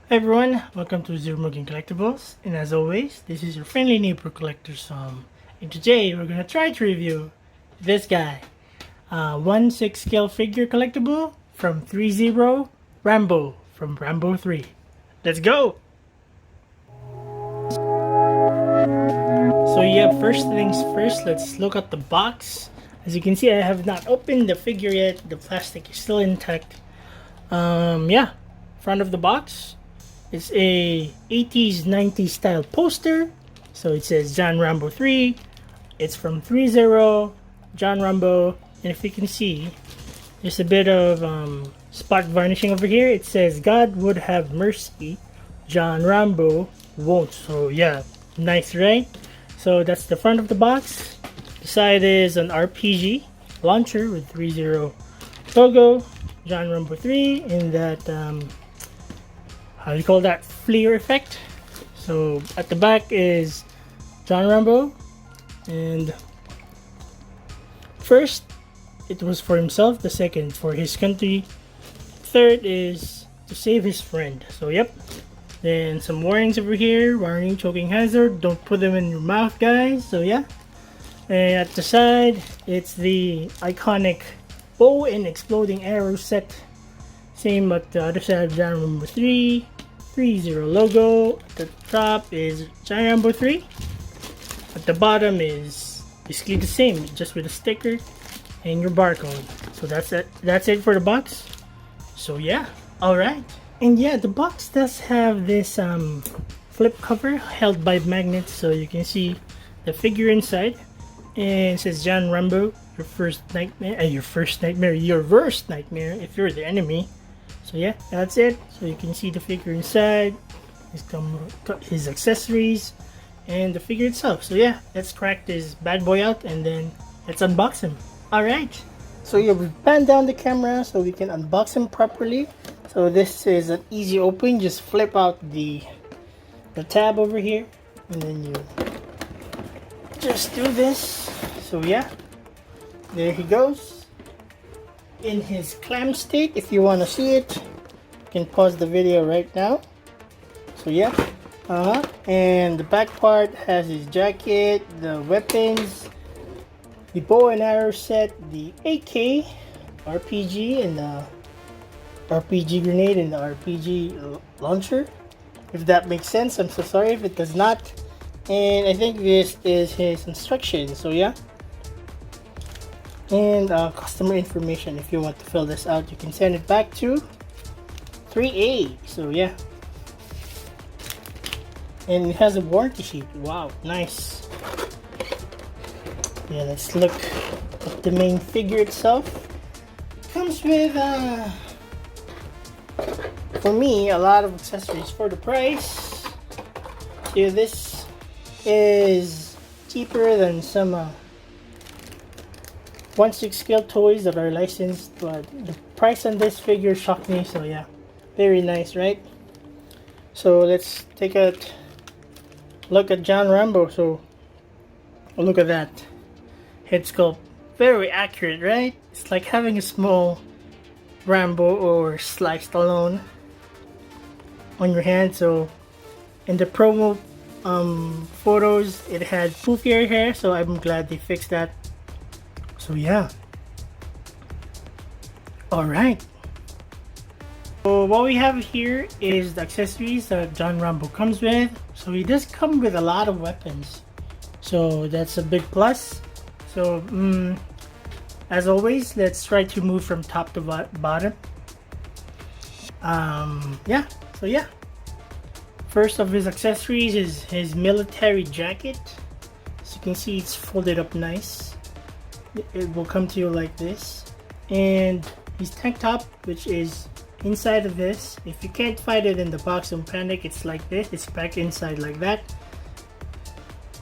Hi everyone, welcome to Seromugen Collectibles, and as always, this is your friendly neighbor collector Sam. And today we're gonna try to review this guy, 1/6 scale figure collectible from threezero Rambo from Rambo 3. Let's go! So yeah, first things first, let's look at the box. As you can see, I have not opened the figure yet. The plastic is still intact. Yeah, front of the box. It's a 80s 90s style poster. So it says John Rambo 3. It's from threezero John Rambo. And if you can see, there's a bit of spot varnishing over here. It says God would have mercy, John Rambo won't. So yeah, nice, right? So that's the front of the box. The side is an RPG launcher with threezero logo, John Rambo 3 in that how do you call that, flare effect. So at the back is John Rambo, and first it was for himself, the second for his country, third is to save his friend. So yep, then some warnings over here: warning, choking hazard, don't put them in your mouth, guys. So yeah, and at the side it's the iconic bow and exploding arrow set. Same at the other side, John Rambo 3, threezero logo. At the top is John Rambo 3. At the bottom is basically the same, just with a sticker and your barcode. So that's it. That's it for the box. So yeah, all right. And yeah, the box does have this flip cover held by magnets, so you can see the figure inside. And it says John Rambo, your worst nightmare if you're the enemy. So yeah, that's it. So you can see the figure inside, his accessories, and the figure itself. So yeah, let's crack this bad boy out and then let's unbox him. Alright, so yeah, we pan down the camera so we can unbox him properly. So this is an easy open. Just flip out the tab over here, and then you just do this. So yeah, there he goes in his clam state. If you want to see it, you can pause the video right now. So yeah, and the back part has his jacket, the weapons, the bow and arrow set, the AK, RPG, and the RPG grenade and the RPG launcher, if that makes sense. I'm so sorry if it does not. And I think this is his instructions. So yeah, and customer information. If you want to fill this out, you can send it back to 3A. So yeah, and it has a warranty sheet. Wow, nice. Yeah, let's look at the main figure itself. Comes with for me, a lot of accessories for the price. Yeah, this is cheaper than some 1/6 scale toys that are licensed, but the price on this figure shocked me. So yeah, very nice, right? So let's take a look at John Rambo. So look at that head sculpt, very accurate, right? It's like having a small Rambo or sliced alone on your hand. So in the promo photos, it had poofier hair, so I'm glad they fixed that. So yeah, all right. So what we have here is the accessories that John Rambo comes with. So he does come with a lot of weapons, so that's a big plus. So as always, let's try to move from top to bottom. Yeah, so yeah, first of his accessories is his military jacket. As you can see, it's folded up nice. It will come to you like this. And his tank top, which is inside of this. If you can't find it in the box, don't panic, it's like this. It's packed inside like that.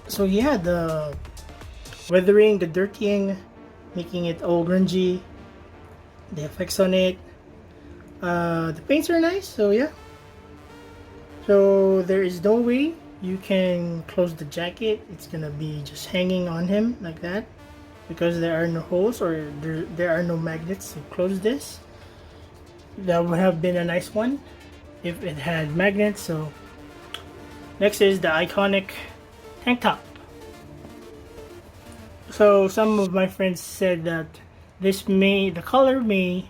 So yeah, the weathering, the dirtying, making it all grungy, the effects on it, the paints are nice. So yeah, so there is no way you can close the jacket. It's gonna be just hanging on him like that, because there are no holes or there are no magnets to close this. That would have been a nice one if it had magnets. So next is the iconic tank top. So some of my friends said that the color may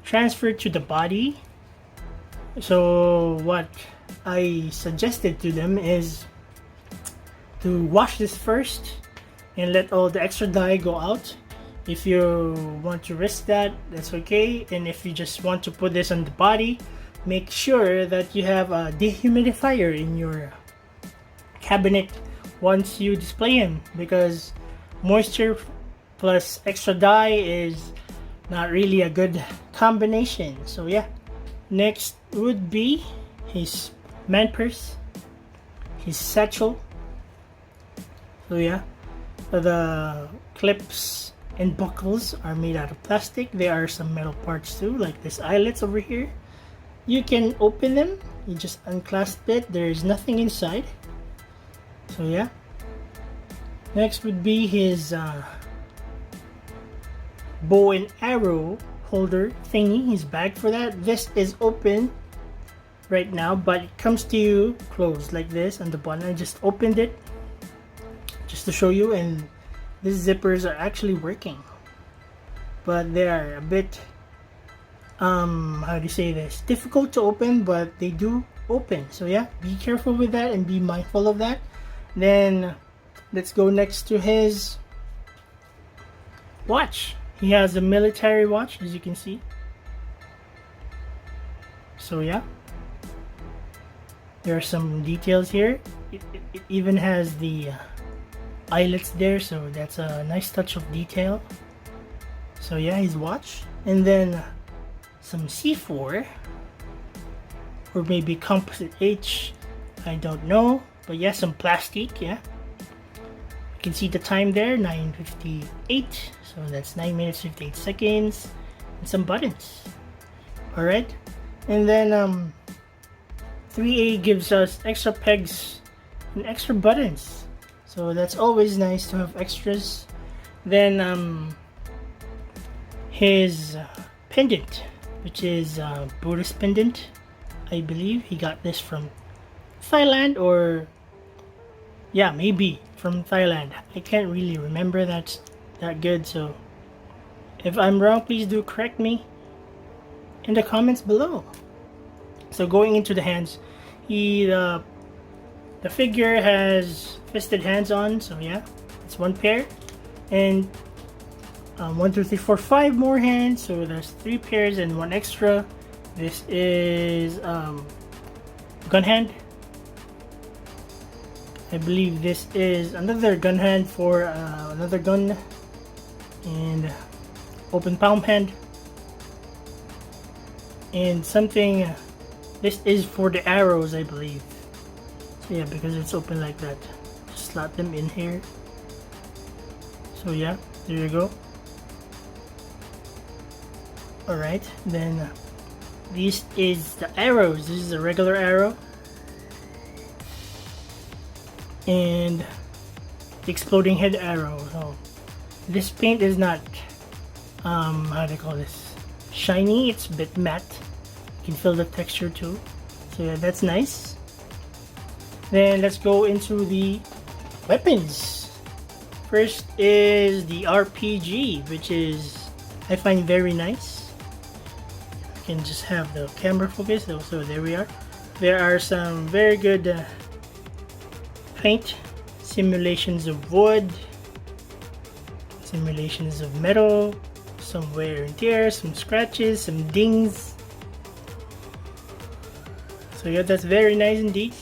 transfer to the body. So what I suggested to them is to wash this first and let all the extra dye go out. If you want to risk that, that's okay. And if you just want to put this on the body, make sure that you have a dehumidifier in your cabinet once you display him, because moisture plus extra dye is not really a good combination. So yeah, next would be his man purse, his satchel. So yeah, the clips and buckles are made out of plastic. There are some metal parts too, like this eyelets over here. You can open them, you just unclasp it, there is nothing inside. So yeah, next would be his bow and arrow holder thingy, his bag for that. This is open right now, but it comes to you closed like this on the bottom. I just opened it just to show you, and these zippers are actually working, but they are a bit how do you say this, difficult to open, but they do open. So yeah, be careful with that and be mindful of that. Then let's go next to his watch. He has a military watch, as you can see. So yeah, there are some details here. It even has the eyelets there, so that's a nice touch of detail. So yeah, his watch. And then some C4 or maybe composite H, I don't know, but yeah, some plastic. Yeah, you can see the time there, 9:58, so that's 9 minutes 58 seconds, and some buttons. All right, and then 3A gives us extra pegs and extra buttons, so that's always nice to have extras. Then his pendant, which is Buddhist pendant. I believe he got this from Thailand, or yeah, maybe from Thailand. I can't really remember that good, so if I'm wrong, please do correct me in the comments below. So going into the hands, the figure has fisted hands on, so yeah, it's one pair, and 1 2 3 4 5 more hands, so there's 3 pairs and 1 extra. This is gun hand. I believe this is another gun hand for another gun, and open palm hand, and something. This is for the arrows, I believe. So yeah, because it's open like that, just slot them in here. So yeah, there you go. Alright, then this is the arrows. This is a regular arrow, and the exploding head arrow. So this paint is not how do I call this, shiny, it's a bit matte. You can feel the texture too, so yeah, that's nice. Then let's go into the weapons. First is the RPG, which is, I find, very nice. Can just have the camera focus. So there we are. There are some very good paint simulations of wood, simulations of metal, some wear and tear, some scratches, some dings. So yeah, that's very nice indeed.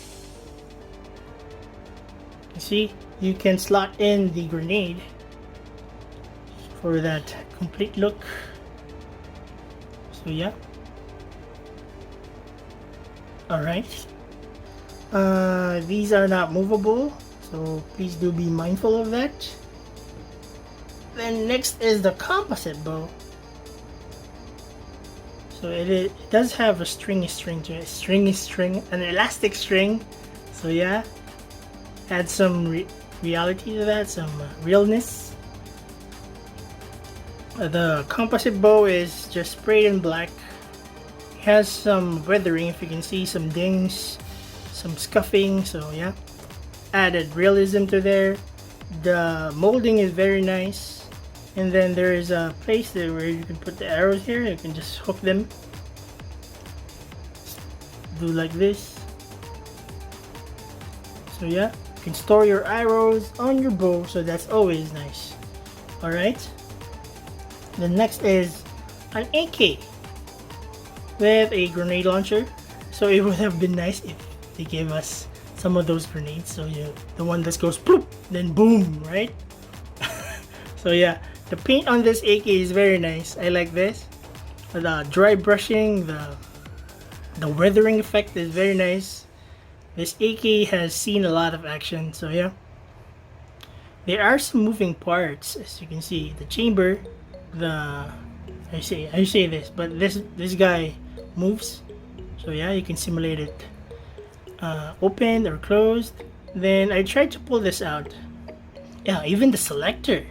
You see, you can slot in the grenade for that complete look. So yeah. Alright, these are not movable, so please do be mindful of that. Then next is the composite bow. So it does have a stringy string to it, an elastic string. So yeah, add some reality to that, some realness. The composite bow is just sprayed in black. has some weathering, if you can see, some dings, some scuffing. So yeah, added realism to there. The molding is very nice, and then there is a place there where you can put the arrows here. You can just hook them, do like this. So yeah, you can store your arrows on your bow, so that's always nice. Alright, the next is an AK with a grenade launcher. So it would have been nice if they gave us some of those grenades. So yeah, the one that goes bloop, then boom, right? So yeah, the paint on this AK is very nice. I like this. The dry brushing, the weathering effect is very nice. This AK has seen a lot of action, so yeah. There are some moving parts, as you can see. The chamber, I say this, but this guy moves. So yeah, you can simulate it opened or closed. Then I tried to pull this out. Yeah, even the selector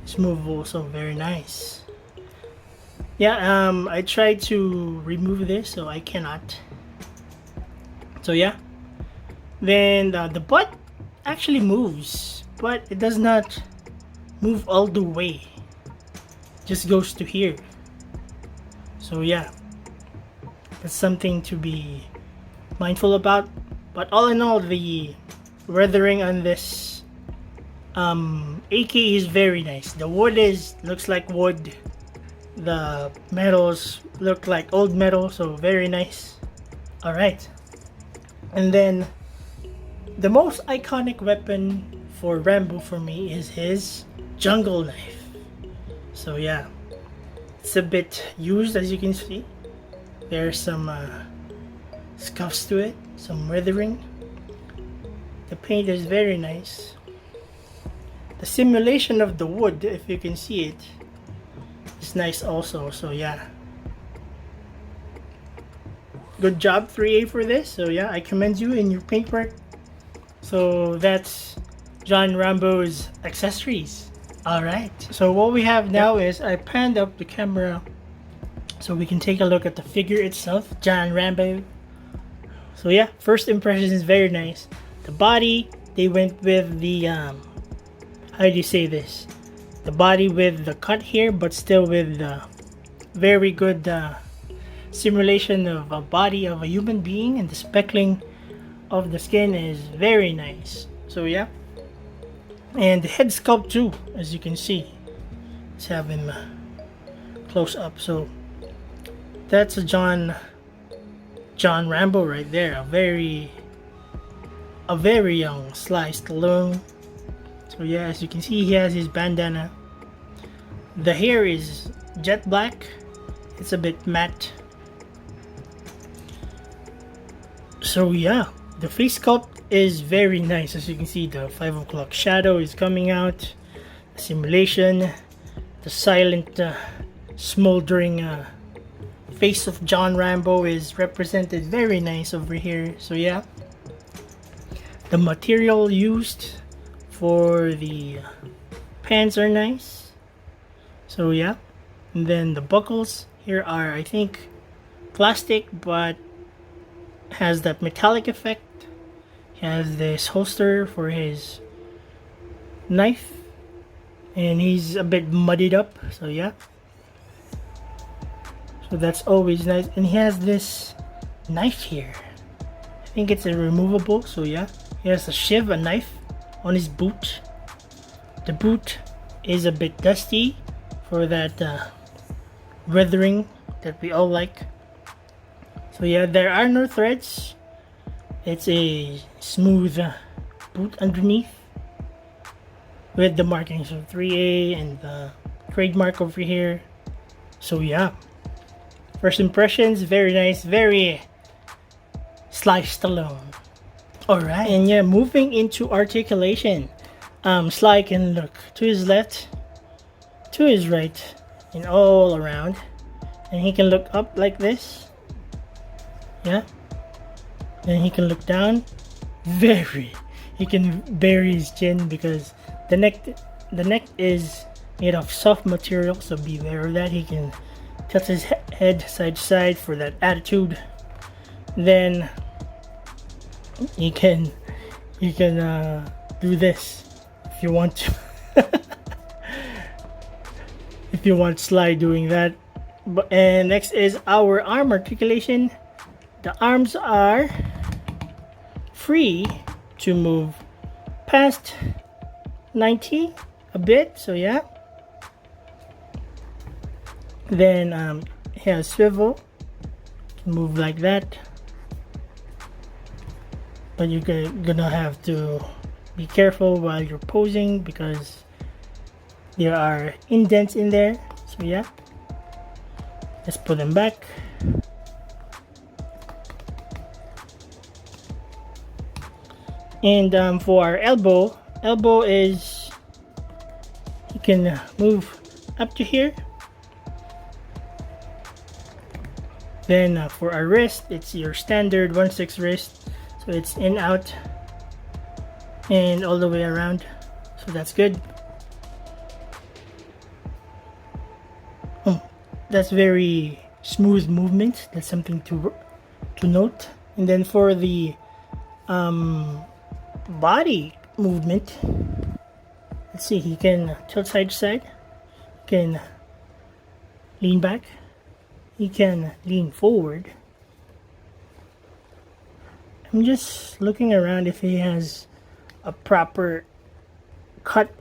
is movable, so very nice. Yeah, I tried to remove this, so I cannot. So yeah, then the butt actually moves, but it does not move all the way. It just goes to here. So yeah, that's something to be mindful about. But all in all, the weathering on this AK is very nice. The wood looks like wood. The metals look like old metal, so very nice. All right. And then the most iconic weapon for Rambo for me is his jungle knife. So yeah, it's a bit used, as you can see. There's some scuffs to it, some weathering. The paint is very nice. The simulation of the wood, if you can see it, is nice also. So yeah, good job 3A for this. So yeah, I commend you in your paintwork. So that's John Rambo's accessories. Alright, so what we have now is I panned up the camera so we can take a look at the figure itself, John Rambo. So yeah, first impression is very nice. The body, they went with the how do you say this? The body with the cut here, but still with the very good simulation of a body of a human being, and the speckling of the skin is very nice. So yeah, and the head sculpt too, as you can see. Let's have him close up. So that's a John Rambo right there, a very young Sly Stallone. So yeah, as you can see, he has his bandana. The hair is jet black. It's a bit matte. So yeah, the face sculpt is very nice. As you can see, the 5 o'clock shadow is coming out. The simulation, the silent, smoldering face of John Rambo is represented very nice over here. So yeah, the material used for the pants are nice. So yeah, and then the buckles here are, I think, plastic, but has that metallic effect. He has this holster for his knife, and he's a bit muddied up. So yeah, so that's always nice. And he has this knife here. I think it's a removable. So yeah, he has a knife on his boot. The boot is a bit dusty for that weathering that we all like. So yeah, there are no threads. It's a smooth boot underneath with the markings of 3A and the trademark over here. So yeah, first impressions, very nice, very Sly Stallone. Alright, and yeah, moving into articulation. Sly can look to his left, to his right, and all around. And he can look up like this. Yeah. Then he can look down. He can bury his chin because the neck is made of soft material, so beware of that. He can tilts his head side to side for that attitude. Then you can do this if you want to. If you want Sly doing that. And next is our arm articulation. The arms are free to move past 90 a bit, so yeah. Then he has swivel, can move like that, but you're gonna have to be careful while you're posing because there are indents in there, so yeah. Let's put them back. And for our elbow is, you can move up to here. Then for our wrist, it's your standard 1/6 wrist, so it's in, out, and all the way around, so that's good. That's very smooth movement. That's something to note. And then for the body movement, let's see, he can tilt side to side, he can lean back, he can lean forward. I'm just looking around if he has a proper cut,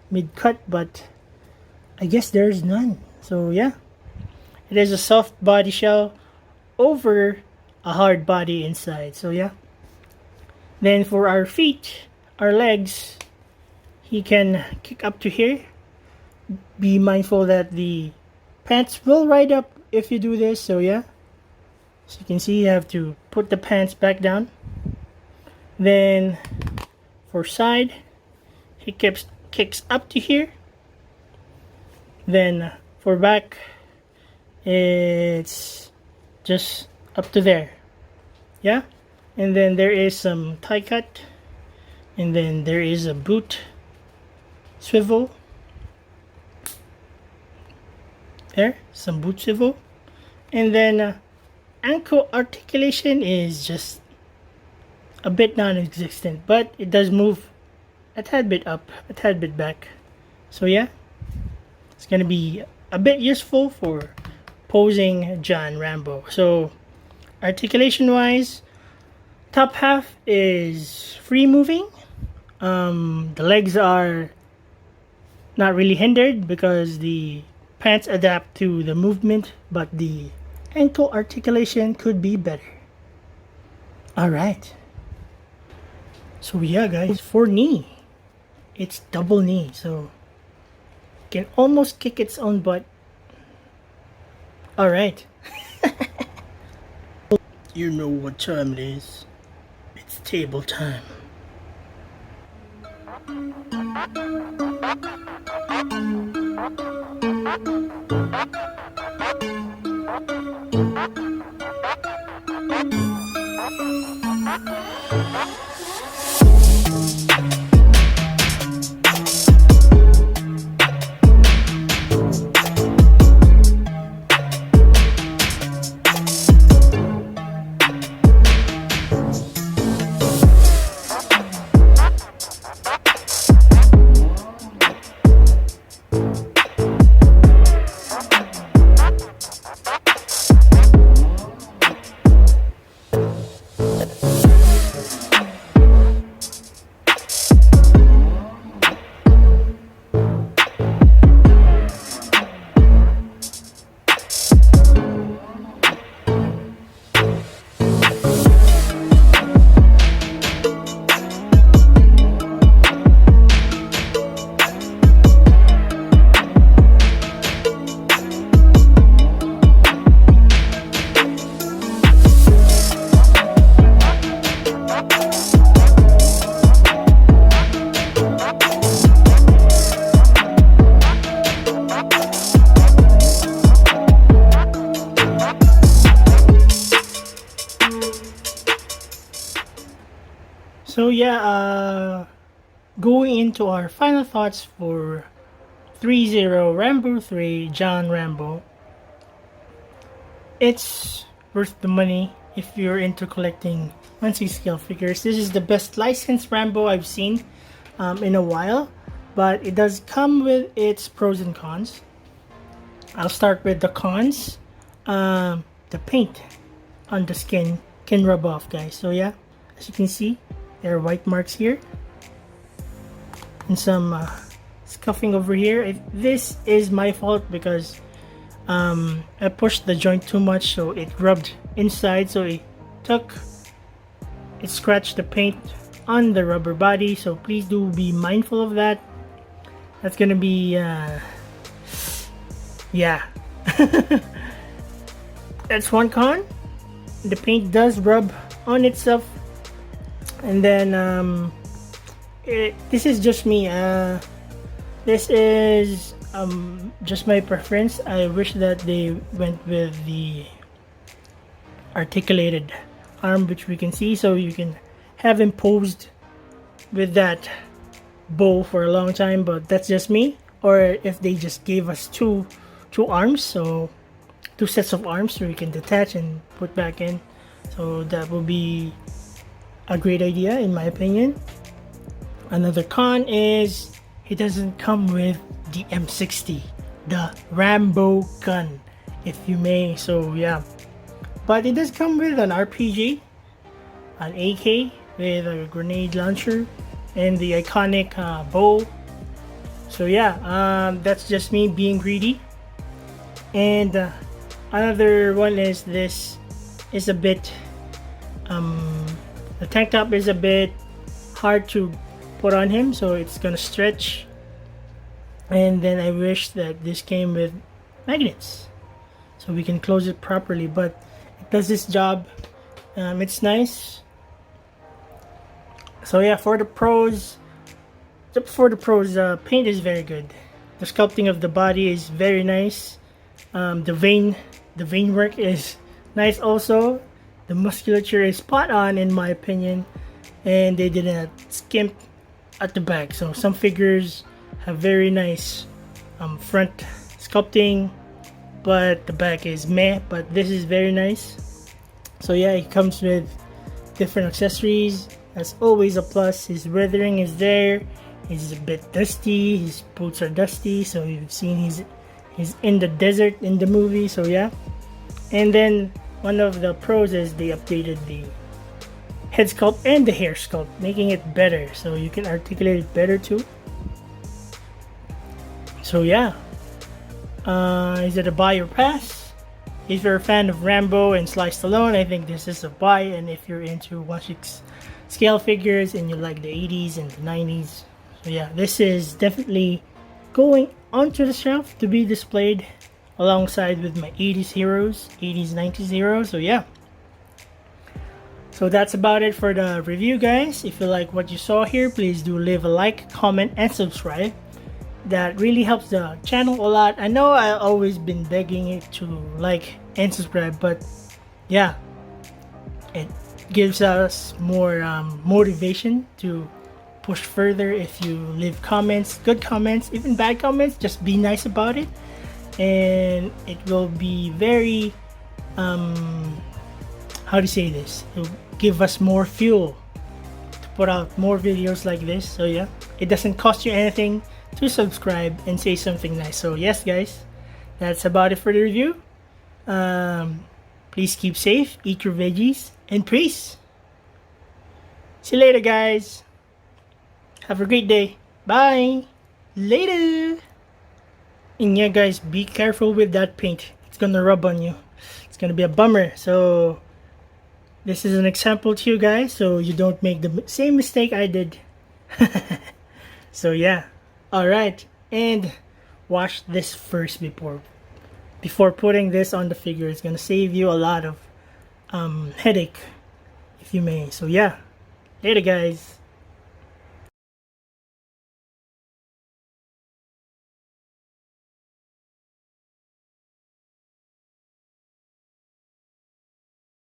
mid-cut, but I guess there's none. So yeah, it is a soft body shell over a hard body inside, so yeah. Then for our feet, our legs, he can kick up to here. Be mindful that the pants will ride up if you do this, so yeah. So you can see you have to put the pants back down. Then for side, he kicks up to here. Then for back, it's just up to there, yeah. And then there is some tie cut, and then there is a boot swivel there, some boot swivel. And then ankle articulation is just a bit non-existent, but it does move a tad bit up, a tad bit back, so yeah, it's gonna be a bit useful for posing John Rambo. So articulation wise, top half is free moving. The legs are not really hindered because the pants adapt to the movement, but the ankle articulation could be better. Alright, so yeah guys, for knee, it's double knee, so can almost kick its own butt. Alright. You know what time it is. It's table time. So yeah, going into our final thoughts for threezero Rambo 3 John Rambo. it's worth the money if you're into collecting 1/6 scale figures. This is the best licensed Rambo I've seen in a while, but it does come with its pros and cons. I'll start with the cons. The paint on the skin can rub off, guys. So yeah, as you can see, there are white marks here and some scuffing over here. This is my fault because I pushed the joint too much, so it rubbed inside, so it scratched the paint on the rubber body. So please do be mindful of that. That's gonna be yeah. That's one con. The paint does rub on itself, and then this is just me. This is just my preference. I wish that they went with the articulated arm, which we can see, so you can have him posed with that bow for a long time. But that's just me. Or if they just gave us two arms, so 2 sets of arms, so we can detach and put back in. So that would be a great idea, in my opinion. Another con is it doesn't come with the M60, the Rambo gun, if you may. So yeah, but it does come with an RPG, an AK with a grenade launcher, and the iconic bow. So yeah, that's just me being greedy. And another one is this is a bit the tank top is a bit hard to put on him, so it's gonna stretch. And then I wish that this came with magnets so we can close it properly, but it does this job. It's nice. So yeah, for the pros, paint is very good. The sculpting of the body is very nice. The vein work is nice also. The musculature is spot on, in my opinion, and they didn't skimp at the back. So some figures have very nice front sculpting, but the back is meh. But this is very nice. So yeah, it comes with different accessories. That's always a plus. His weathering is there. He's a bit dusty. His boots are dusty. So you've seen he's in the desert in the movie. So yeah. And then one of the pros is they updated the head sculpt and the hair sculpt, making it better, so you can articulate it better too. So yeah, is it a buy or pass? If you're a fan of Rambo and Sly Stallone, I think this is a buy. And if you're into 1/6 scale figures and you like the 80s and the 90s, so yeah, this is definitely going onto the shelf to be displayed alongside with my 80s heroes, 80s 90s heroes. So yeah, so that's about it for the review, guys. If you like what you saw here, please do leave a like, comment, and subscribe. That really helps the channel a lot. I know I've always been begging it to like and subscribe, but yeah, it gives us more motivation to push further. If you leave comments, good comments, even bad comments, just be nice about it, and it will be very how do you say this, it will give us more fuel to put out more videos like this. So yeah, it doesn't cost you anything to subscribe and say something nice. So yes, guys, that's about it for the review. Please keep safe, eat your veggies, and peace. See you later, guys. Have a great day. Bye. Later. And yeah, guys, be careful with that paint. It's gonna rub on you. It's gonna be a bummer. So this is an example to you guys, so you don't make the same mistake I did. So yeah, all right, and wash this first before putting this on the figure. It's gonna save you a lot of headache, if you may. So yeah, later, guys.